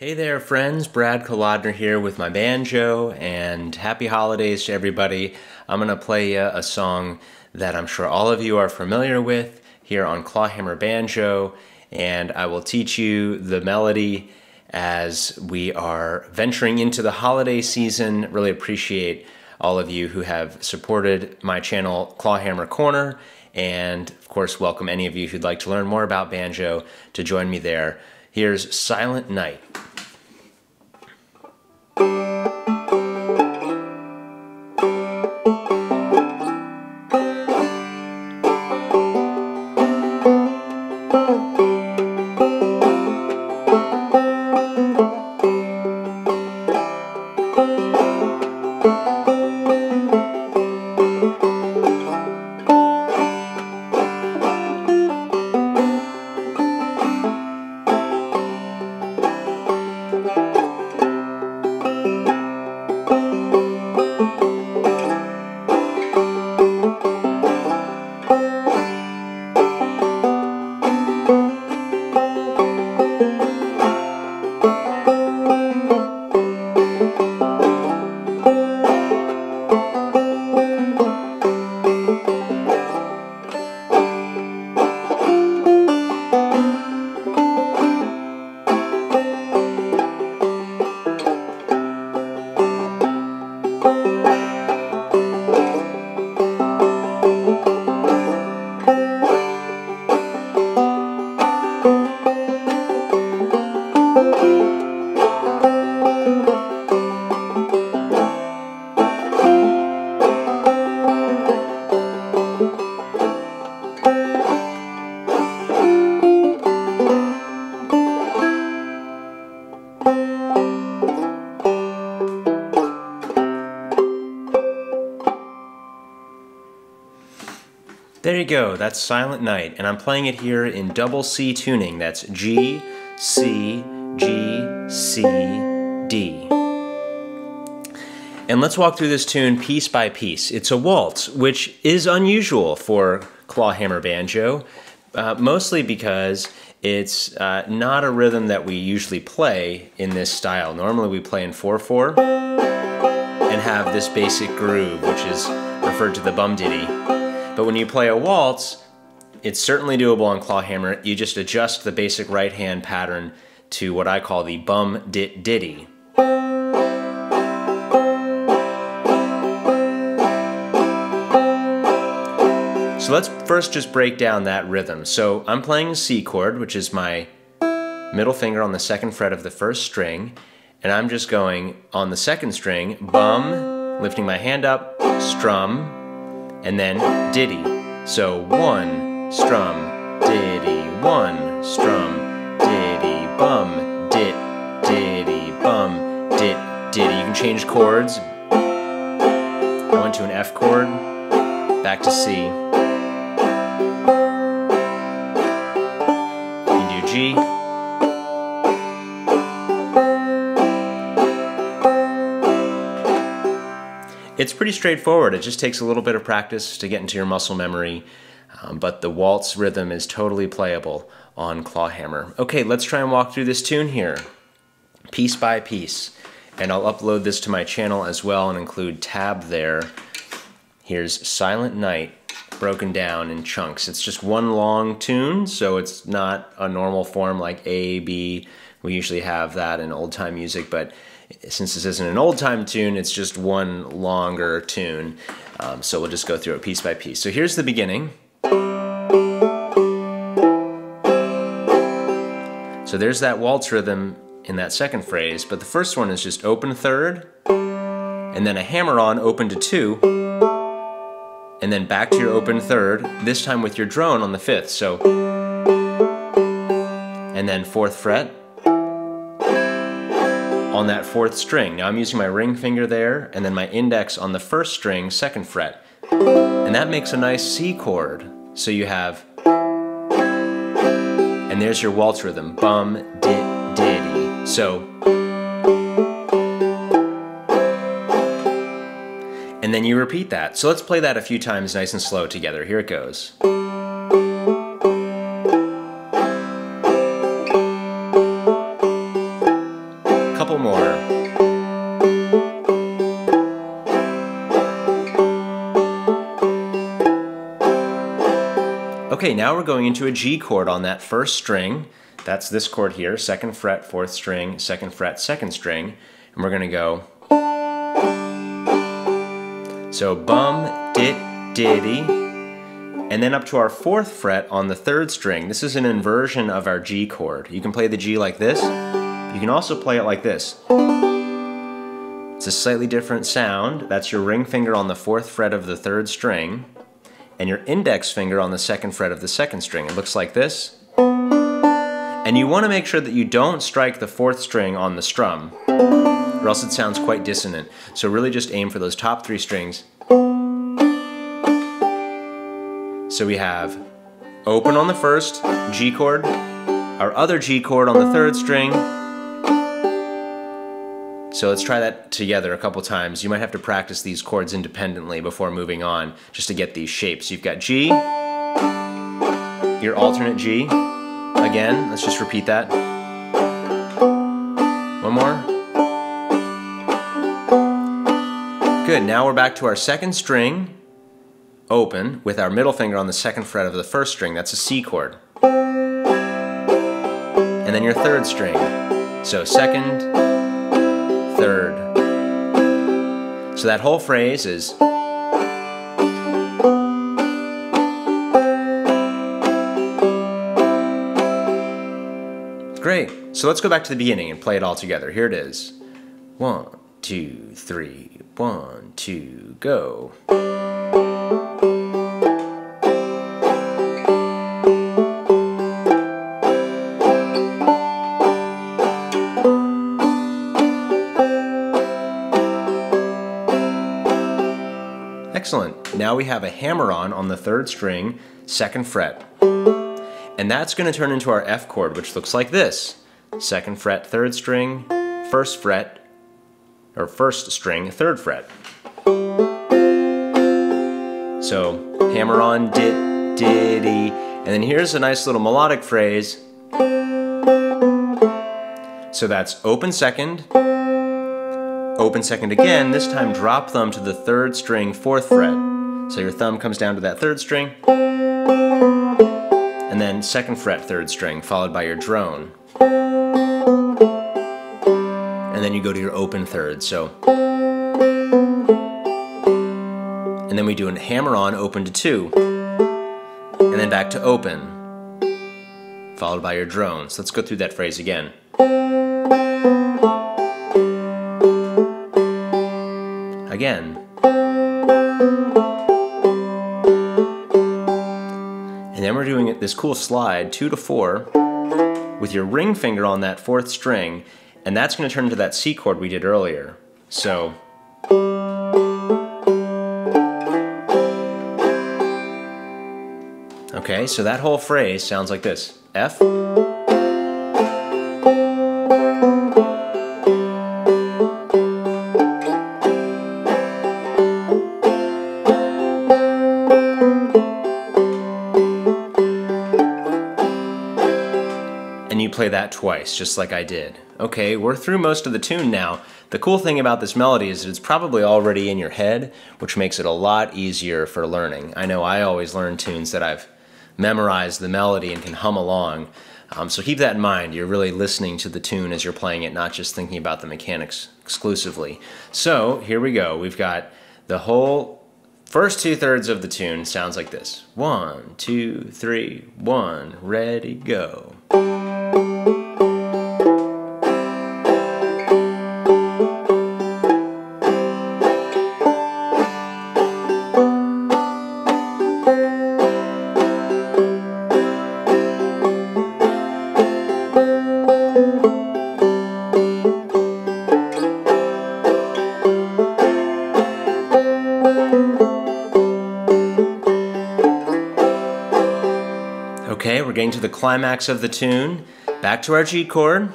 Hey there friends, Brad Kolodner here with my banjo, and happy holidays to everybody. I'm going to play you a song that I'm sure all of you are familiar with here on Clawhammer Banjo, and I will teach you the melody as we are venturing into the holiday season. Really appreciate all of you who have supported my channel Clawhammer Corner, and of course welcome any of you who'd like to learn more about banjo to join me there. Here's Silent Night. There you go, that's Silent Night, and I'm playing it here in double C tuning. That's G, C, G, C, D. And let's walk through this tune piece by piece. It's a waltz, which is unusual for clawhammer banjo, mostly because it's not a rhythm that we usually play in this style. Normally we play in 4/4 and have this basic groove, which is referred to the bum ditty. But when you play a waltz, it's certainly doable on clawhammer. You just adjust the basic right hand pattern to what I call the bum dit ditty. So let's first just break down that rhythm. So I'm playing a C chord, which is my middle finger on the second fret of the first string, and I'm just going on the second string, bum, lifting my hand up, strum, and then ditty. So 1, strum, ditty, 1, strum, ditty, bum, dit, ditty, bum, dit, ditty. You can change chords. I went to an F chord, back to C. You can do G. It's pretty straightforward. It just takes a little bit of practice to get into your muscle memory, but the waltz rhythm is totally playable on clawhammer. Okay, let's try and walk through this tune here, piece by piece. And I'll upload this to my channel as well and include tab there. Here's Silent Night, broken down in chunks. It's just one long tune, so it's not a normal form like A, B. We usually have that in old-time music, but since this isn't an old-time tune, it's just one longer tune. So we'll just go through it piece by piece. So here's the beginning. So there's that waltz rhythm in that second phrase, but the first one is just open third, and then a hammer-on open to 2, and then back to your open third, this time with your drone on the 5th. So, and then 4th fret on that 4th string. Now I'm using my ring finger there, and then my index on the 1st string, 2nd fret. And that makes a nice C chord. So you have, and there's your waltz rhythm, bum, dit, ditty. So, and then you repeat that. So let's play that a few times nice and slow together. Here it goes. Okay, now we're going into a G chord on that first string. That's this chord here, 2nd fret, 4th string, 2nd fret, 2nd string. And we're gonna go. So bum, dit, diddy. And then up to our 4th fret on the 3rd string. This is an inversion of our G chord. You can play the G like this. You can also play it like this. It's a slightly different sound. That's your ring finger on the 4th fret of the 3rd string, and your index finger on the 2nd fret of the 2nd string. It looks like this. And you want to make sure that you don't strike the 4th string on the strum, or else it sounds quite dissonant. So really just aim for those top 3 strings. So we have open on the 1st, G chord, our other G chord on the 3rd string. So let's try that together a couple times. You might have to practice these chords independently before moving on, just to get these shapes. You've got G, your alternate G. Again, let's just repeat that. One more. Good, now we're back to our 2nd string, open, with our middle finger on the 2nd fret of the 1st string. That's a C chord. And then your 3rd string. So 2nd, 3rd. So that whole phrase is great. So let's go back to the beginning and play it all together. Here it is. 1, 2, 3, 1, 2, go. Excellent. Now we have a hammer-on the 3rd string, 2nd fret. And that's going to turn into our F chord, which looks like this. 2nd fret, 3rd string, 1st fret, or 1st string, 3rd fret. So hammer-on, dit, diddy. And then here's a nice little melodic phrase. So that's open 2nd, open 2nd again, this time drop thumb to the 3rd string, 4th fret. So your thumb comes down to that 3rd string, and then 2nd fret, 3rd string, followed by your drone. And then you go to your open 3rd, so. And then we do a hammer-on, open to 2, and then back to open, followed by your drone. So let's go through that phrase again. Again. And then we're doing this cool slide, 2 to 4, with your ring finger on that 4th string, and that's going to turn into that C chord we did earlier. So, okay, so that whole phrase sounds like this. F, and you play that twice, just like I did. Okay, we're through most of the tune now. The cool thing about this melody is that it's probably already in your head, which makes it a lot easier for learning. I know I always learn tunes that I've memorized the melody and can hum along. So keep that in mind. You're really listening to the tune as you're playing it, not just thinking about the mechanics exclusively. So here we go. We've got the whole first 2/3 of the tune sounds like this. 1, 2, 3, 1, ready, go. Okay, we're getting to the climax of the tune. Back to our G chord.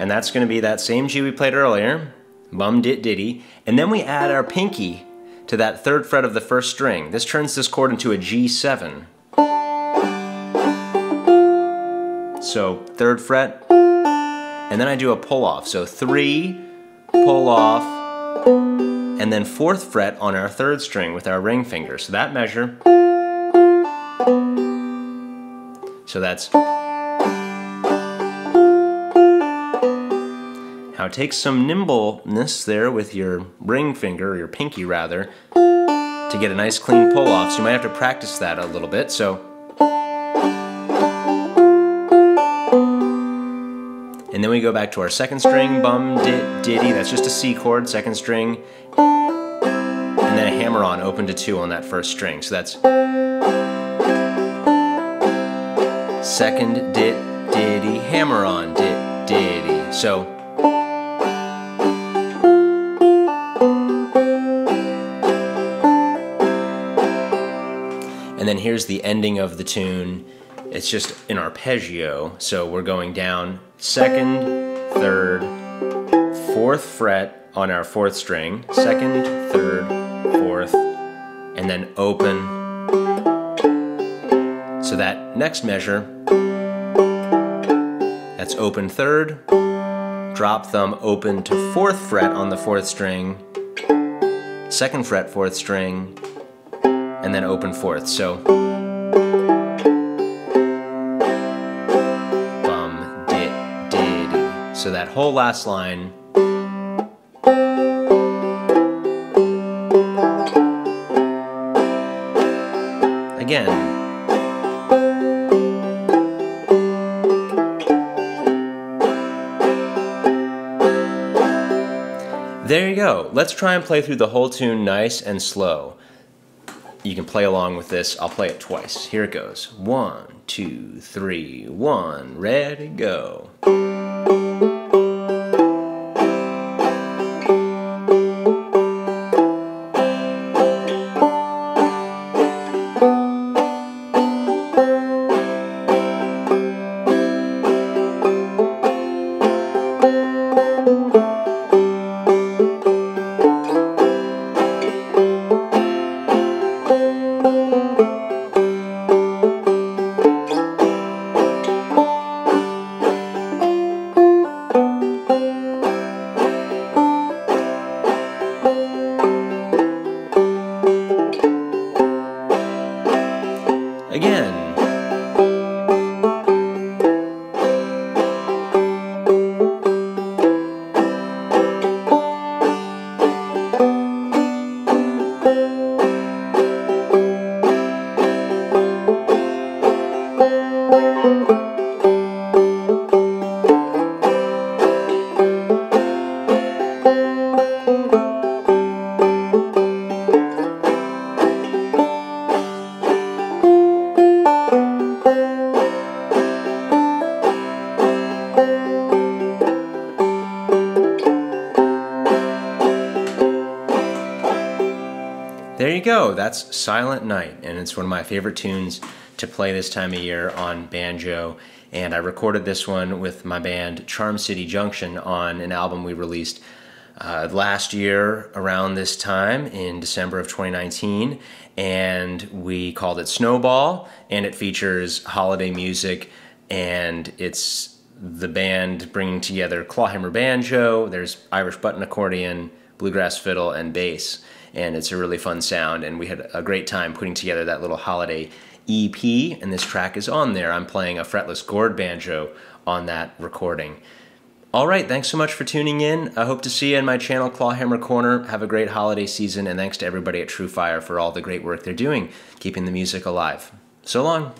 And that's going to be that same G we played earlier. Bum, dit, diddy. And then we add our pinky to that 3rd fret of the 1st string. This turns this chord into a G7. So 3rd fret. And then I do a pull off. So 3, pull off, and then 4th fret on our 3rd string with our ring finger. So that measure. So that's now take some nimbleness there with your ring finger, or your pinky rather, to get a nice clean pull off. So you might have to practice that a little bit. So, and then we go back to our second string, bum, diddy, that's just a C chord, second string, and then a hammer-on, open to 2 on that first string. So that's second, diddy, hammer-on, diddy. So, and then here's the ending of the tune. It's just an arpeggio, so we're going down 2nd, 3rd, 4th fret on our 4th string, 2nd, 3rd, 4th, and then open. So that next measure, that's open 3rd, drop thumb, open to 4th fret on the 4th string, 2nd fret 4th string, and then open 4th. So so that whole last line. Again. There you go. Let's try and play through the whole tune nice and slow. You can play along with this. I'll play it twice. Here it goes. 1, 2, 3, 1, ready, go. Again. There you go, that's Silent Night, and it's one of my favorite tunes to play this time of year on banjo. And I recorded this one with my band Charm City Junction on an album we released last year around this time in December of 2019, and we called it Snowball, and it features holiday music, and it's the band bringing together clawhammer banjo, there's Irish button accordion, bluegrass fiddle, and bass. And it's a really fun sound, and we had a great time putting together that little holiday EP, and this track is on there. I'm playing a fretless gourd banjo on that recording. All right, thanks so much for tuning in. I hope to see you in my channel, Clawhammer Corner. Have a great holiday season, and thanks to everybody at TrueFire for all the great work they're doing, keeping the music alive. So long.